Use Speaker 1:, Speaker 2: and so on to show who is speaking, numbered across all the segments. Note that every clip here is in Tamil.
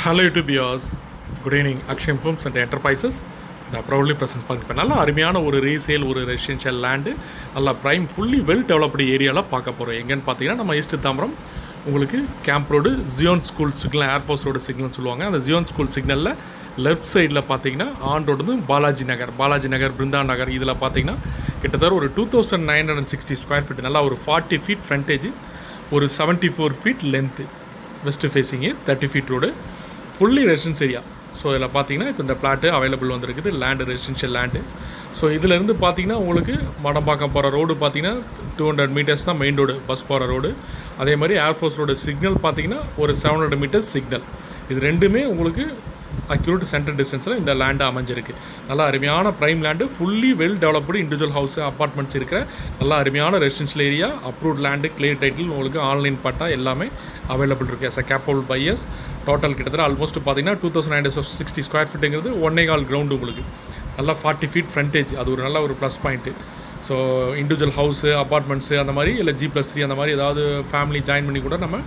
Speaker 1: Hello YouTube viewers, good evening. Akshay Homes and Enterprises the proudly presents பார்க்க நல்ல அருமையான ஒரு ரீசேல் ஒரு ரெசிடென்ஷியல் லேண்டு நல்ல ப்ரைம் ஃபுல்லி வெல் டெவலப்டு ஏரியாவில் பார்க்க போகிறோம். எங்கன்னு பார்த்தீங்கன்னா நம்ம ஈஸ்ட் தாம்பரம் உங்களுக்கு camp road Zion school signal air force road signal சொல்லுவாங்க. அந்த ஜியோன் ஸ்கூல் சிக்னலில் லெஃப்ட் சைடில் பார்த்தீங்கன்னா ஆன் ரோடு வந்து பாலாஜி நகர் பிருந்தா நகர் இதில் பார்த்தீங்கன்னா கிட்டத்தட்ட ஒரு 2960 ஸ்கொயர் ஃபீட் நல்லா ஒரு 40 ஃபீட் ஃப்ரண்டேஜ் ஒரு 74 feet length west facing 30 feet road fully residence area. So இதில் பார்த்தீங்கன்னா இப்போ இந்த பிளாட்டு அவைலபிள் வந்துருக்குது லேண்டு ரெசிடென்ஷியல் லேண்டு. ஸோ இதிலேருந்து பார்த்தீங்கன்னா உங்களுக்கு மடம்பாக்கம் போகிற ரோடு பார்த்தீங்கன்னா 200 மீட்டர்ஸ் தான் மெயின் ரோடு பஸ் போகிற ரோடு. அதே மாதிரி ஏர்ஃபோர்ஸ் ரோடு சிக்னல் பார்த்தீங்கன்னா ஒரு 700 மீட்டர்ஸ் சிக்னல். இது ரெண்டுமே உங்களுக்கு அக்யூரேட் சென்டர் டிஸ்டன்ஸில் இந்த லேண்டு அமைஞ்சிருக்கு. நல்லா அருமையான prime land fully well developed individual house apartments இருக்கிற நல்லா அருமையான residential area. Approved land clear title உங்களுக்கு ஆன்லைன் பட்டா எல்லாமே அவைலபிள் இருக்குது. as a capable buyers total கிட்டத்தட்ட ஆல்மோஸ்ட் பார்த்தீங்கன்னா 2960 ஸ்கொயர் ஃபீட்டுங்கிறது 1.25 கிரவுண்டு உங்களுக்கு நல்லா 40 ஃபீட் ஃப்ரண்டேஜ். அது ஒரு நல்ல ஒரு plus point. So individual house apartments அந்த மாதிரி இல்லை G+3 அந்த மாதிரி ஏதாவது ஃபேமிலி ஜாயின் பண்ணி கூட நம்ம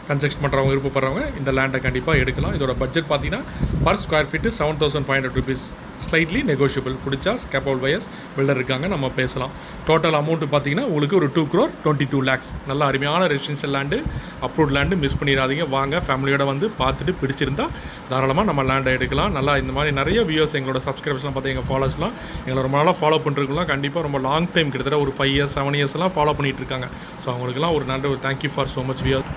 Speaker 1: கன்ஸ்ட்ரக்ஷன் பண்ணுறவங்க விருப்பப்படுறவங்க இந்த லேண்டை கண்டிப்பாக எடுக்கலாம். இதோட பட்ஜெட் பார்த்தீங்கன்னா per square feet 7500 rupees slightly negotiable. பிடிச்சா கேப்பபிள் பையர்ஸ் பில்டர் இருக்காங்க, நம்ம பேசலாம். டோட்டல் அமௌண்ட்டு பார்த்தீங்கன்னா உங்களுக்கு ஒரு 2,22 lakhs. நல்ல அருமையான residential land approved land miss பண்ணிடாதீங்க. வாங்க ஃபேமிலியோட வந்து பார்த்துட்டு பிடிச்சிருந்தா தாராளமாக நம்ம லேண்டை எடுக்கலாம். நல்லா இந்த மாதிரி நிறைய வியூஸ் எங்களோட சப்ஸ்கிரைபர்ஸ்லாம் பார்த்து எங்கள் ஃபாலோஸ்லாம் எங்களை ரொம்ப நாளாக ஃபாலோ பண்ணிருக்கலாம். கண்டிப்பாக ரொம்ப லாங் டைம் கிட்டத்தட்ட ஒரு 5 years 7 yearsலாம் ஃபாலோ பண்ணிகிட்டு இருக்காங்க. ஸோ அவங்களுக்குலாம் ஒரு நல்ல ஒரு thank you for so much views.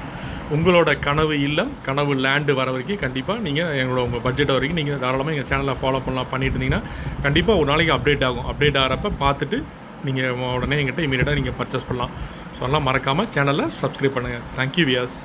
Speaker 1: உங்களோட கனவு இல்லம் கனவு லேண்டு வர வரைக்கும் கண்டிப்பாக நீங்கள் உங்கள் பட்ஜெட் வரைக்கும் நீங்கள் தாராளமாக எங்கள் சேனலில் ஃபாலோ பண்ணிட்டு இருந்தீங்கன்னா கண்டிப்பாக ஒரு நாளைக்கு அப்டேட் ஆகும். அப்டேட் ஆகிறப்ப பார்த்துட்டு நீங்கள் உடனே எங்கிட்ட இமீடியட்டாக நீங்கள் பர்ச்சேஸ் பண்ணலாம். ஸோ அதெல்லாம் மறக்காமல் சேனலை சப்ஸ்கிரைப் பண்ணுங்கள். தேங்க்யூ வியாஸ்.